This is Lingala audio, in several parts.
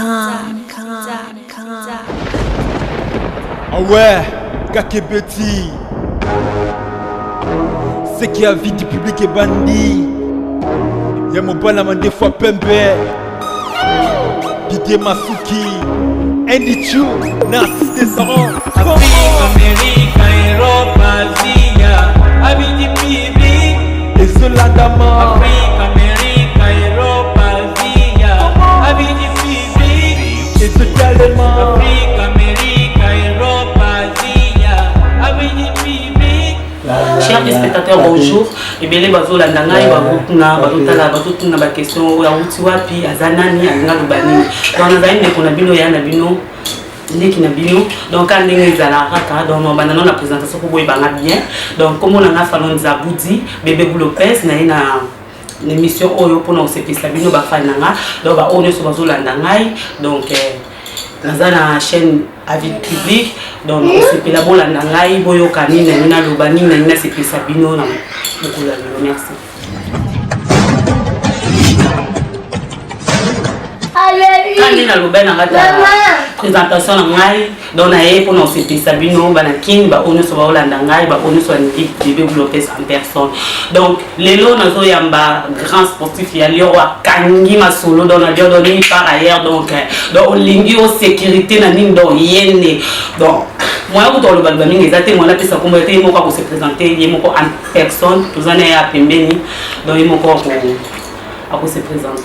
Ah ouais, Kakebeti. C'est qui a vie du public et bandit. Y'a mon balama des fois Pembe, Didier Masuki, Andy Chu, Narcisse Descendant. Afrique, Amérique, Europe, Asie, avis du public. Et Zolandama. Afrique, Amérique, Europe, Asie, avis du public. Et Zolandama. Afrique, Amérique, Europe, Asie, avis du public. Chers spectateurs, bonjour. Et bien les bateaux la nana, ils vont la question ya utiwapi azanani alinga lubani. Donc on a une qu'on a bino ya na bino. Ndeki na bino. Donc quand ndenge ezala raka donc banana na présentation pour boyebanga bien. Donc comme on a falon Zaboudi, bébé Lopez na ina l'émission oyo pour nous sepesa bino ba fan nanga. Donc ba on so bazo la ngai. Donc dans la chaîne avis public donc c'est la bonne la ngai boyo kanina nina lobani na nina sepesa bino na beaucoup la merci. Allez na lobana ngata présentation na ngai donc na pour nous sepesa bino bana king ba ono so ba olanda ngai ba ono so ni bébé Lopez en personne. Donc lelo nazo yamba grand sportif ya lio wa kangi masolo dans la dio donné par ailleurs donc lingi au sécurité na ning donc yene donc moi ko to lo balba mingi ezate moi la pesa ko mo ete mo ko se présenter yemo ko en personne tous année ya pembeni donc yemo ko se présenter.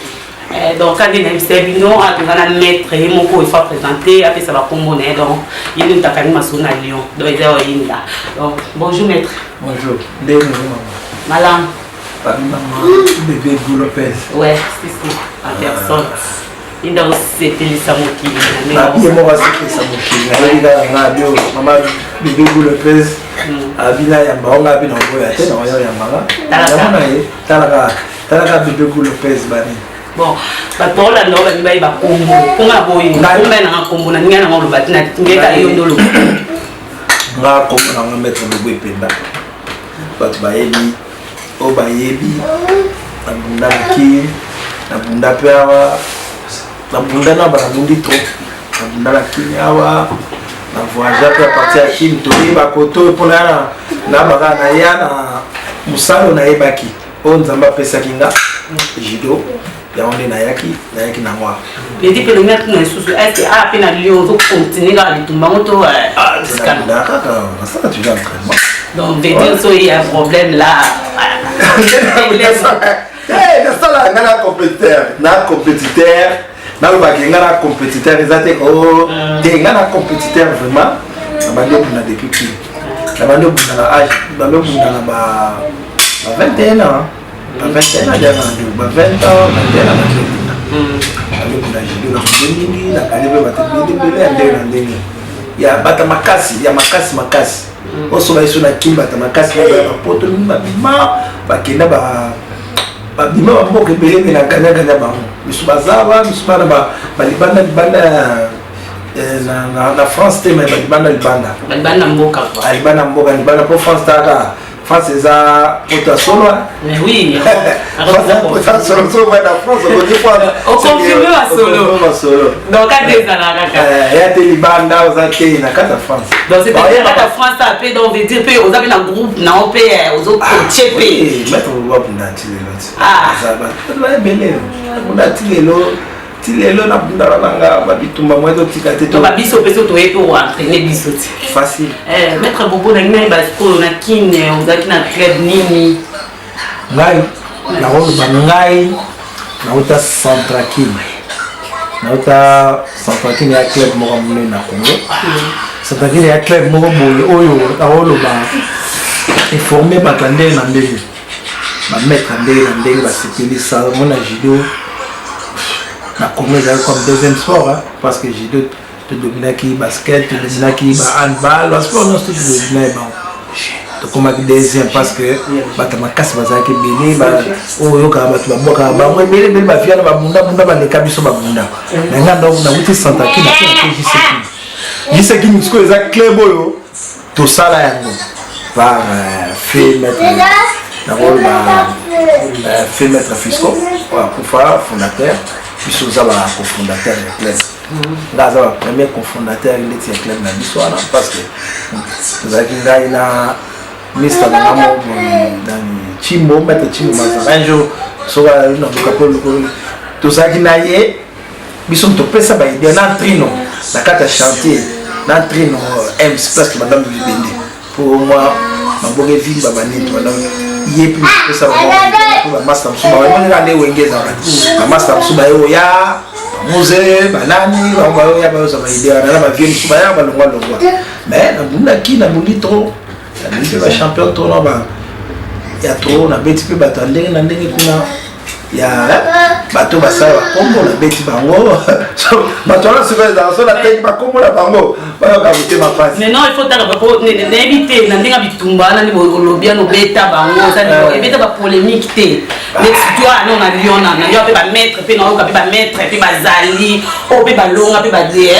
Donc quand il y a une bino à mettre et mon il faut présenter après ça va commoner donc il y a une takani masona Lyon donc il y a une là donc bonjour maître. Bonjour. Malam. Bébé Lopez. Ouais c'est en personne. Il doit c'était les samoki. Bien moi c'est samoki. Na radio maman bébé Lopez. Abina ya maonga bina ngoya tena oyo ya manga. Talaka bébé Lopez bani. Bon, parole là, on va dire bah combo, pour la boy, on va na combo na ninga na ngolo batina, ngeka iyo ndolo. Nga combo na mettre le boy penda. Bat bayebi, o bayebi, na bunda ki, na bunda pewa, na bunda na barabundi trop, na bunda la kinyawa, na voyage à partir à Kim, tobi ba koto pour na baka na ya na musalo na ebaki. On nzamba pesa kinga, jido. Ya on est nayaki na moi. Les types de mettre une sous est à peine à Lyon donc continuer à tout moto ça tu vas entraînement. Donc veut dire so il y a un problème là. Ça là na compétiteur na le bague na compétiteur exact oh na compétiteur vraiment na bando na depuis qui na bando na âge bando na ba 21 ans. À 21 ans, il y a 20 ans, il y a makasi, il y a makasi. Also, il y a kimba, makasi, il y a poto, bima, bakina ba bima ba moko belé na ganya ba. Misubazawa, misubana ba libanda na France te mais libanda. Libanda mboka. Libanda pour France ta. France c'est ça pour solo. Mais oui. France solo va dans France on dit quoi? Au confirmé à solo. Donc à des années il y a des libanda aux athées na carte France. Donc c'est pas la France ça peut donc veut dire aux avez un groupe na on paye aux autres coachés paye. Mettre on va pour n'attirer l'autre. Ah ça va belé. On attirer l'autre. Tilelo na bundala nanga babitumba mwezo tikate to babiso peso to epo entraîner biso facile maître bobo na ngina basko na kine ozaki na club nini ngai na rolo bangai na uta centrakine ya club moko mune na Congo centrakine ya club moko boye oyo na rolo ba informer batande na ndenge ba mettre ndenge ba sepeli ça mona judo na Congo comme deuxième sport hein, parce que j'ai deux dominés qui basket, deux dominés qui handball, le sport non c'est tout dominé bon. Donc comme deuxième parce que batama casse bazaki bene ba oyo ka batu ba boka ba moi bele ba fia na ba bunda ba le kabiso ba bunda. Na nganda na wuti santa ki na ki jiseki ni sko eza club oyo to sala yango par fait mettre na rôle ba fait mettre Fisco pour fondateur biso za ba cofondateur ya club nga za ba premier cofondateur ndeti ya club na biso wana parce que tozalaki ngai na ministre na ngamo nani Chimbo maître Chimbo Mazara un jour soka na bokapolo tozalaki na ye biso topesa ba idée na trino na kata chantier na trino MC parce que madame Bibende pour moi maboke vimba banini madame ye plus pesa ba master msuba wa mwana ne wengeza ba master msuba yo ya muze banani ba yo ya ba zo ba idée na ba vie msuba ya ba longwa mais na bunda ki na bundi trop na champion to na ba ya trop na beti pe bato ndenge na ndenge kuna ya bato basala bakombo na beti bango so bato na siveza so la teki bakombo na bango ba ka buté ma face mais non il faut tala ko éviter na ndenge bitumbana ni lobia no beta bango ça ni éviter ba polémique té l'extoire non na liona na yo pe ba mettre pe na yo ka pe ba mettre pe ba zali o pe ba longa pe ba dire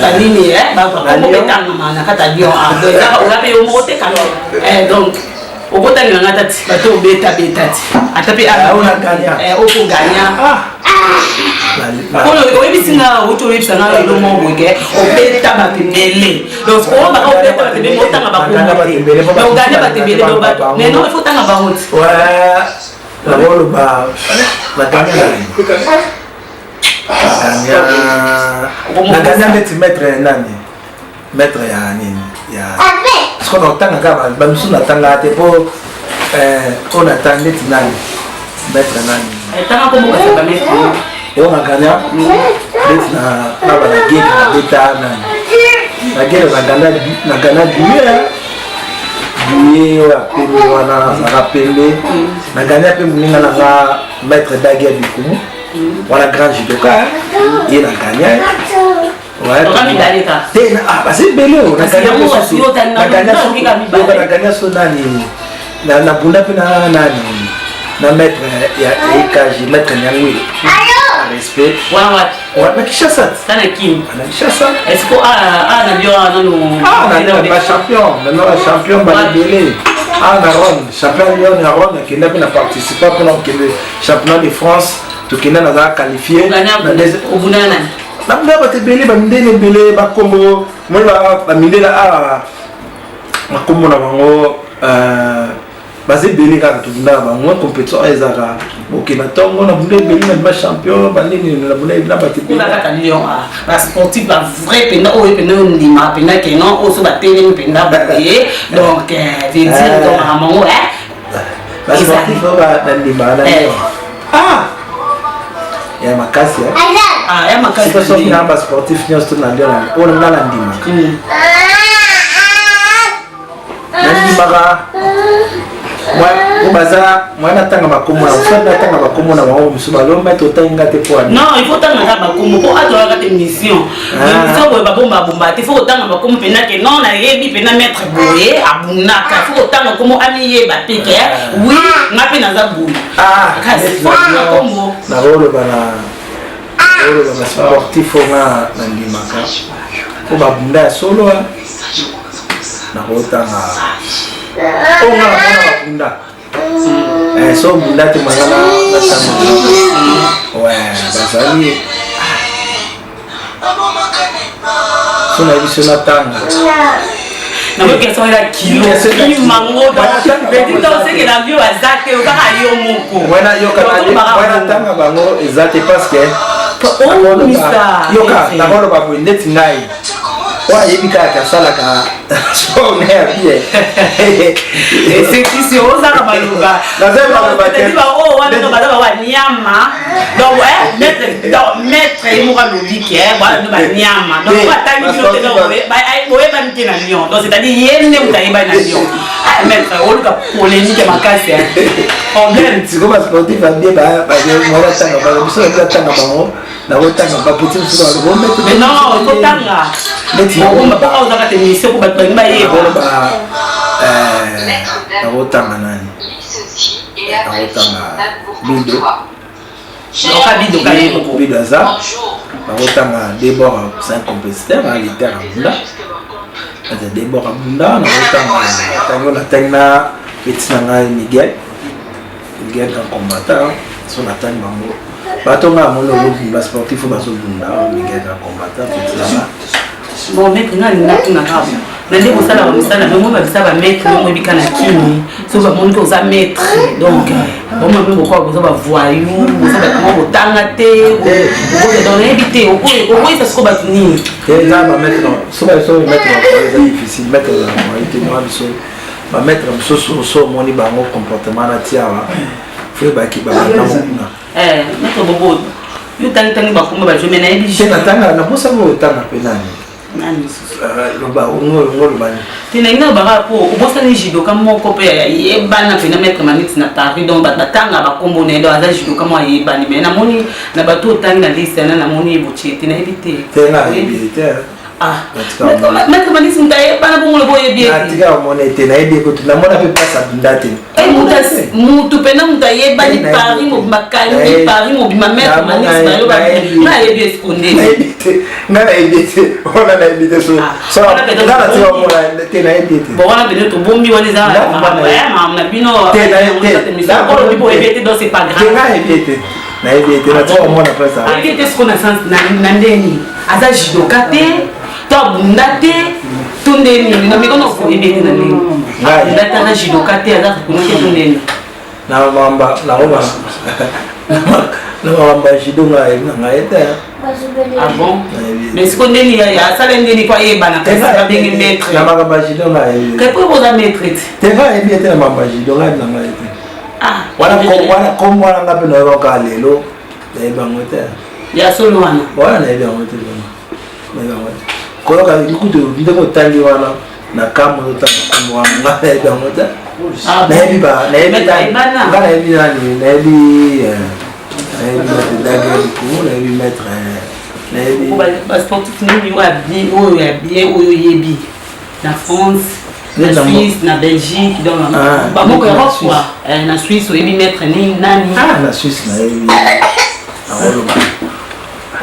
ba nini ba ko beta na kata lion a donc on a pe yo moté kalo donc okota ni ngata ti bato beta ti atape ona ganya oko ganya ono oyebisinga uto oyebisanga elo mongweke obeta batembele donc ko ba obeta batembele otanga bakombe donc ganya batembele do bato mais non il faut tanga bango ti ouais la bolo ba ganya na ganya meti maître nani maître ya nini ya parce qu'on entend nga ba misu na tanga te po on attend neti nani maître nani tanga ko mo ba mettre on a gagné neti na ba na gate na beta nani na gate na gagné duye wa pembe wana na pembe na gagné pe muninga na maître Dagia Bikumu wana grand judoka il a gagné. Ouais. C'est belé. Na gagné so nani na bunda pe na nani na maître ya ikaji maître nyangwe. Respect. Ouais, mais qui chasse ça? Kana kim. Na chasse. Est-ce que na bio na no na champion, na champion ba belé. Na Ron, champion Lyon na Ron qui n'a pas participé pour le championnat de France, tout qui n'a pas qualifié. Au bunana. Na mna ba te belé ba ndene belé ba kombo moi ba mindela makombo na bango basé belé ka tunda bango compétition ezaka okina tongo na bundé belé na champion ba nini na bundé na ba te belé na ka Lyon ba sportif ba vrai pena o pena ndima pena ke non o so ba tele pena ba donc veut dire donc à mon ba sportif ba ndima na ya makasi ya makasi c'est ça qui n'a sportif ni on na Lyon on na la ndima ndima moi natanga makomo na fanda natanga makomo na wao musuba lo mettre otanga te pour non il faut tanga ka makomo ko ato ka te mission mission ko ba bomba te faut tanga makomo pena ke non na yebi pena mettre boye abuna ka faut tanga komo amiye ba peke oui ngapi na za boye kasi makomo na rolo bana sportif na ndimaka ko ba bunda solo na otanga on a bunda so bunda te mangana na sama ouais bazali so na biso na tanga na ko keso ya kilo ni mango da beti to se ke na bio azate o ka yo moko wana yo kana tanga bango ezate parce que yoka na bolo ba bundeti ngai wa yebika ka sala ka so ne bien et c'est ici on ça ka baluba na zema ba te ba o wana no ba wa nyama donc mettre mo ka logique ba no ba nyama donc ba tani no te no ba ai boye ba mti na lion donc c'est à dire yene mutai ba na lion mettre o ka polémique makasi on gagne tu comme sportif va bien ba mo la tanga ba biso la tanga ba na otanga ba petit so ba bo mettre mais non il faut tanga on va pas oser te mission pour battre ba ye na otanga nani na otanga bido oka bido ka ye ko bido za na otanga débord 5 compétiteurs à l'iter bunda na débord bunda na otanga tango na tanga petit na ngai Miguel grand combattant son atteint bango batonga molo ba sportif ba so bunda Miguel na combattant petit bon mec na tuna kaba nande kosala bamisala mais moi babisa ba maître moi bika na kini so ba moni ko za maître donc bon moi même ko ko za ba voyou ça ba comment botanga te ko dans éviter au point ça se ko ba tuni et là ba maître so ba so maître c'est difficile maître moi était moi so ba maître so moni ba mo comportement na tiawa faut ba ki ba na mo maître bobo yo tangi ba kuma ba je mena ebi je natanga na posa mo tanga penani nani loba ngolo bani tinenga baba po obosani jidoka moko pe yebana pe na mettre manix na tari donc batanga bakombo ne do aza jidoka mo yebani mais na moni na bato tangi na liste na moni bochi tina ebite tena ebite mettre manix mtaye bana bongo bo yebi atika mona tena ebi ko na mona pe pasa ndate mutu pena mtaye bani pari mo makani pari mo bima mettre manix na yo ba na yebi esconde ngana ebite ona na ebite so ngana tiwa mona tena ebite bon wana bino to bombi wana za na bino tena ko bibo ebite donc c'est pas grave tena ebite na ebite na tiwa mona pesa ebite ce qu'on a sens na ndeni aza jidoka te to bunda te tundeni na mikono ko ebite na ndeni ndata na jidoka te aza ko ke tundeni na mamba na oba na mamba jidonga na ete ah bon mais ce qu'on dit ya sala ndeni kwa yebana ka bengi maître na mamba jidonga ka po ko za maître te va ebite na mamba jidonga na ngaite ah wana komwana ngapi na yo ka lelo na ebangote ya solo wana wana na ebangote na ebangote ko ka ikuto video tali wana na kamo ta komwa ngata ebangote na ebi ba na ebi ngana ebi nani na ebi na ebi maître ba sportif ni wa bien oyo yebi na France na Suisse na Belgique donc ba moko Europe quoi na Suisse oyebi maître ni nani na Suisse na ebi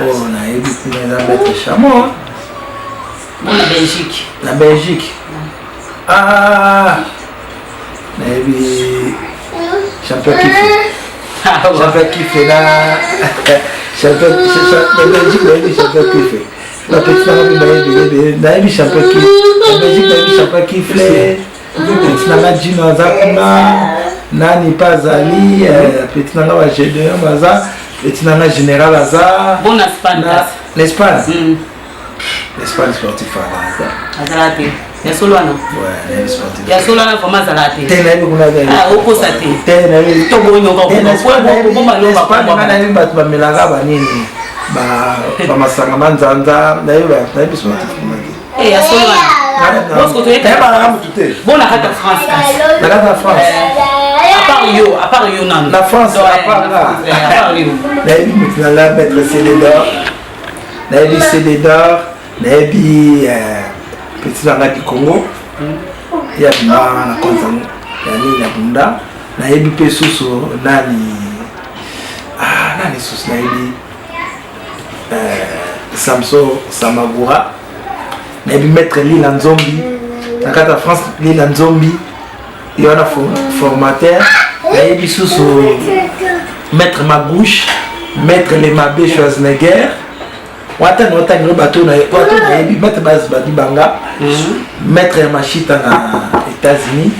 oh na ebi na maître Chamo na Belgique na ebi champion kiffé na champion Belgique na ebi champion kiffé la petite na ebi champion kiffé na Belgique na ebi champion kiffé petite na Gino Zakuna nani pazali petite na wa Gédéon baza petite na général aza bon Espagne l'Espagne l'Espagne sportif azalate ya solwana ouais sportif ya solwana comment azalate tena hivi kuna uko sate tena hivi to bonyo ko ko malomba kana hivi batu bamelaga banini ba masanga manzanza na hivi sportif ya solwana bosko to eta ba ngamu tute bona hata France na la France à part yo nan la France à part yo na hivi mtala mettre CD d'or na hivi CD d'or na hivi petit dans la Congo il y a na konza ya nini na bunda na hivi pe susu nani susu na hivi Samso Samagura na hivi mettre Lila Nzombi na kata France Lila Nzombi il y a formateur na hivi susu mettre Magouche mettre les Mabé Schwarzenegger wata no bato na yebi mettre base badi banga mettre machita na États-Unis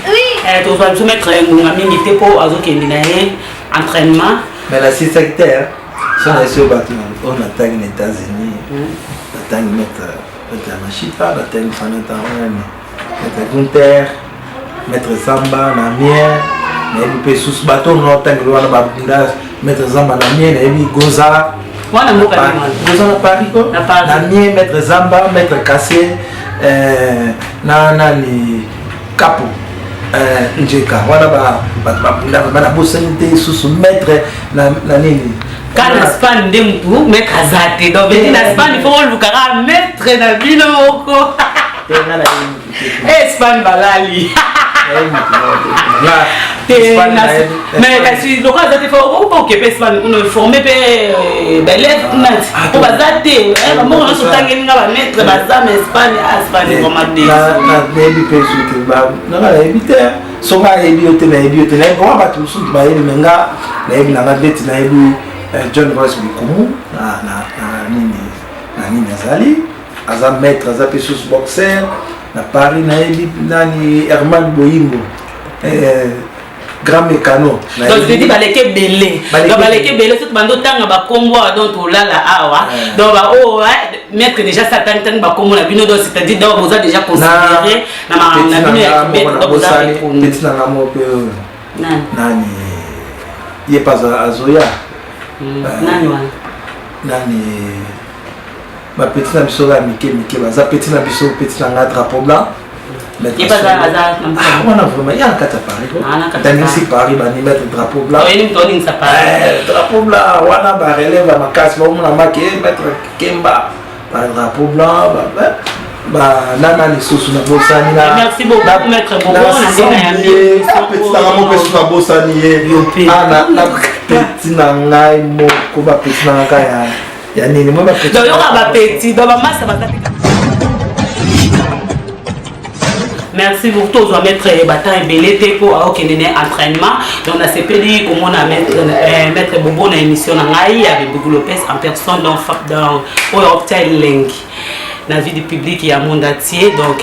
to va se mettre ngunga mingi te po azokende na ye entraînement mais la secteur ça na so bato on attaque les États-Unis attaque mettre machita attaque fanata mettre Gunter mettre Zamba na mien na yebi pe sous bato no attaque wana babunda mettre Zamba na mien na yebi Goza wana mboka na Paris ko na mie mettre Zamba mettre Kassé na nani Kapo njeka wana ba bosante susu mettre na nini kana Espagne nde mtu mettre azate donc na Espagne faut le cara mettre na bino moko Espagne balali mais kasi le cas d'être fort que personne on formé pe belef nat pour bazate ba mo na sotangi nga ba mettre baza mais Espagne comme des na debi peso que ba na éviter so ba ebi ote na ebi ote na ko ba tu su ba ebi nga na ebi na date na ebi John Voice Bikumu na nini azali aza maître aza pesus boxer na Paris na yebi nani Herman Boyimbo grand mécano donc tu dis baleke belé donc baleke belé tout bando tanga ba kombo donc olala awa donc ba oh mettre déjà ça tantane ba kombo na bino donc c'est-à-dire donc vous avez déjà considéré na bino ya mettre donc vous avez petit na ngamo pe nani ye pas azoya nani ba petit na biso la mike baza petit na biso petit na drapeau blanc il pas à on a vraiment il y a un cas à Paris dans ici Paris ba ni mettre drapeau blanc oui ni toni ça Paris drapeau blanc wana ba relève ma casse ba on a marqué mettre Kemba ba drapeau blanc ba nana les sous na bosani na merci beaucoup maître Bobo na ndena ya mbi petit na mo pesu na bosani ye na petit na ngai mo ko ba petit na ngai ya nini mo ba petit donc yo ba petit donc ba massa ba merci pour tous à mettre bataille belé pour aucun entraînement donc on a CPD comment on a mettre Bobo dans émission na ngai avec Bobo Lopez en personne dans Hotel Link la vie du public et à monde entier donc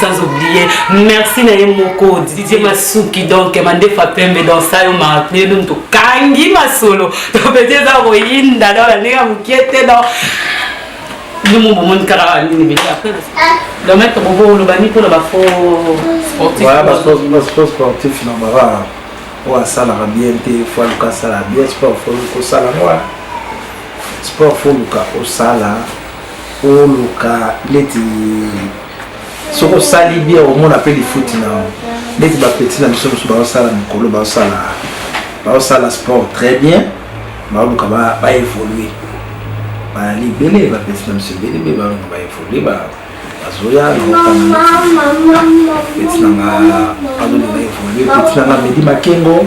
sans oublier merci na moko Didier Masuki donc mandé Fapembe dans ça on m'a appelé nous to kangi masolo donc peut-être ça royinda dans la nega mukete dans nous mon moment kara ni mais après donc mettre Bobo le bani pour le bafo sportif voilà parce sportif na mara ou ça la bien té faut le cas ça la bien sport faut le ça la moi sport faut le cas au sala oluka leti soko sali bien au monde appelle le foot na leti ba petit na biso ba sala mikolo ba sala sport très bien ba oluka ba évoluer ba libéré ba petit na biso belé ba évoluer ba azoya petit na évoluer petit na Medi Makengo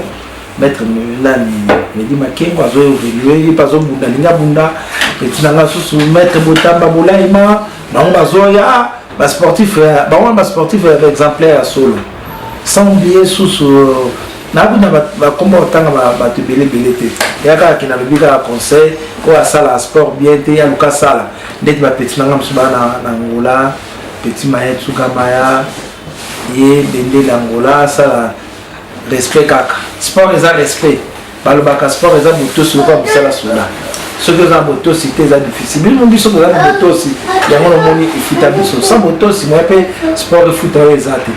maître nani Medi Makengo azo évoluer pas bunda linga bunda petit nanga susu maître Botamba Bolaima na bazoya ba sportif exemplaire à solo sans oublier susu na buna ba komba tanga ba te belé te yaka kina lobika conseil ko asala sport bien te ya luka sala ndeti ba petit nanga msuba na Angola petit maye tsukamaya ye bende l'Angola sala respect kaka sport eza respect balobaka sport eza botosi lokola mosala sola soki oza botosi te eza difficile bino biso toza na botosi yango nomoni efuta biso sans botosi moye mpe sport efuta oyo eza te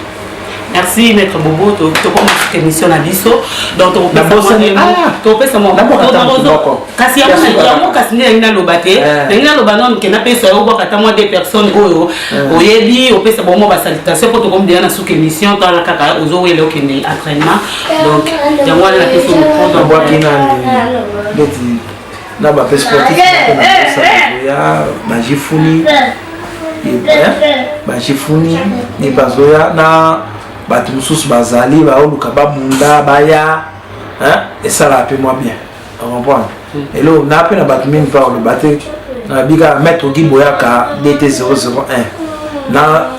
merci maître Bobo to comme émission na biso donc to pesa mo kasi yango kasi ndenge loba te ndenge loba non ke na pesa yo boka ta moi des personnes oyo oyebi o pesa bon mo ba salutation pour to comme déjà na sous émission dans la kaka ozo wele ke ni entraînement donc yango la pesa mo na boa kina leti na ba pesa sportif ya bajifuni ni bazoya na batu mususu bazali baoluka babunda baya et ça la paie moi bien on comprend et là on a appelé na batu mingi pa le baté na biga mettre Giboyaka DT001 na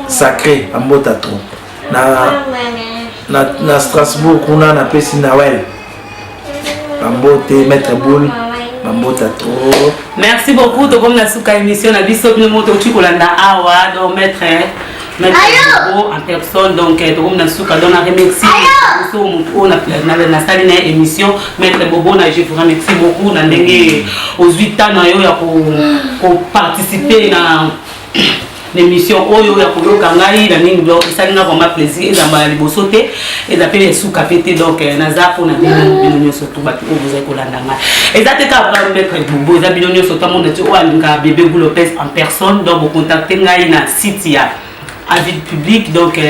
sacré à Motato na Strasbourg kuna na pesi na wel Bambote maître boule Bambotato merci beaucoup to comme la souka émission na biso nous moto chikolanda awa donc maître Bobo en personne donc comme na souka donc na remercie on a na salle na émission maître Bobo na je vous remercie beaucoup na ndenge aux 8 ans na yo ya ko participer na l'émission oyo ya koyoka ngai na nini donc ça n'a vraiment plaisir et dans ma libosoté et d'après souka pété donc naza pour na bino surtout ba vous avez kolanda ngai et ça te ka maître Bobo za bino surtout mon de o alinga bébé Bobo Lopez en personne donc vous contacter ngai na site ya avis public donc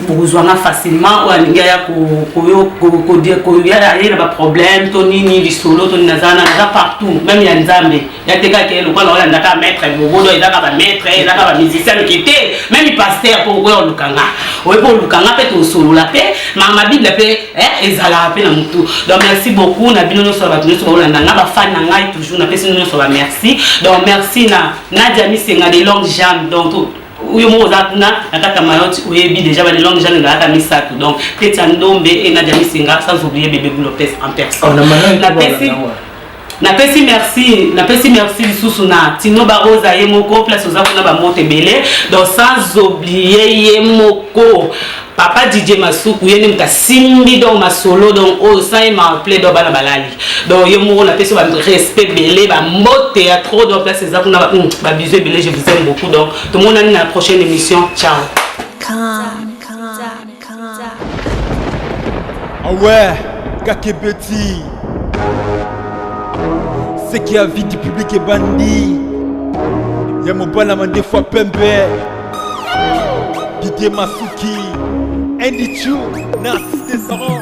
vous joindre facilement ou alinga ya ko dire ko ya na ba problème to nini lisolo to nazana partout même ya nzambe ya teka ke lo kwa la ndaka maître Bobo do ndaka ba maître ndaka ba musicien qui était même pasteur pour ko lukanga o pour lukanga pe to solo la pe ma bible pe ezala pe na mutu donc merci beaucoup na bino so ba bino so ba ndanga ba fan na ngai toujours na pesi no so ba merci donc merci na Nadia Misenga de longue jambe donc oui moi na kata mayotte oyebi déjà ba langue déjà ngaka misato donc Petia Ndombe et Nadia Misinga sans oublier bébé Lopez en personne na pesi merci lisusu na Tino Barosa ye moko place oza kuna ba moto ebele donc sans oublier ye moko papa DJ Masuku yene mta simbi donc ma solo donc au sein m'a appelé donc bana balali donc ye moko na pesi ba respect belé ba mbote ya trop donc place oza kuna ba bisous belé je vous aime beaucoup donc tout le monde à la prochaine émission ciao. Ah ouais, Kakebeti. C'est qui a vie du public et bandit. Y'a mon balama des fois Pembe. Didier Masuki. Andy Chou, Narcisse Descendant.